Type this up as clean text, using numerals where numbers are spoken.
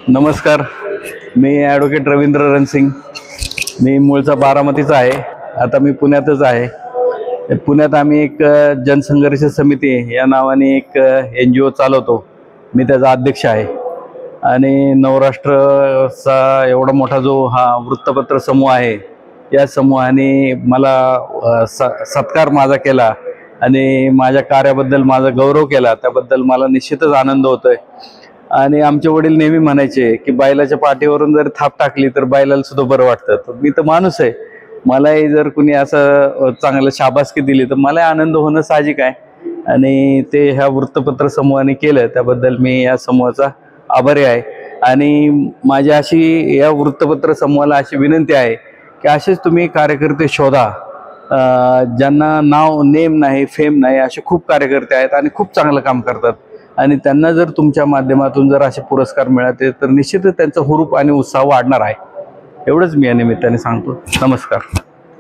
नमस्कार, मी ॲडव्होकेट रवींद्र रणसिंग. मी मूळचा बारामतीचा आहे. आता मी पुण्यातच आहे. पुण्यात आम्ही एक जनसंघर्ष समिती या नावाने एक NGO चालवतो. मी त्याचा अध्यक्ष आहे. आणि नवराष्ट्रचा एवढा मोठा जो हा वृत्तपत्र समूह आहे, या समूहाने मला सत्कार माझा केला आणि माझ्या कार्याबद्दल माझा गौरव केला. त्याबद्दल मला निश्चितच आनंद होतोय. आणि आमचे वडील नेहमी म्हणायचे की बैलाच्या पाठीवरून जर थाप टाकली तर बैलाला सुद्धा बरं वाटतं. तर मी तर माणूस आहे, मलाही जर कुणी असं चांगलं शाबासकी दिली तर मला आनंद होणं साहजिक आहे. आणि ते ह्या वृत्तपत्र समूहाने केलं, त्याबद्दल मी या समूहाचा आभारी आहे. आणि माझी अशी या वृत्तपत्र समूहाला अशी विनंती आहे की असेच तुम्ही कार्यकर्ते शोधा, ज्यांना नाव नेम नाही, फेम नाही, असे खूप कार्यकर्ते आहेत आणि खूप चांगलं काम करतात. आणि त्यांना जर तुमच्या माध्यमातून जर असे पुरस्कार मिळाले तर निश्चितच त्यांचा हुरूप आणि उत्साह वाढणार आहे. एवढंच मी या निमित्ताने सांगतो. नमस्कार.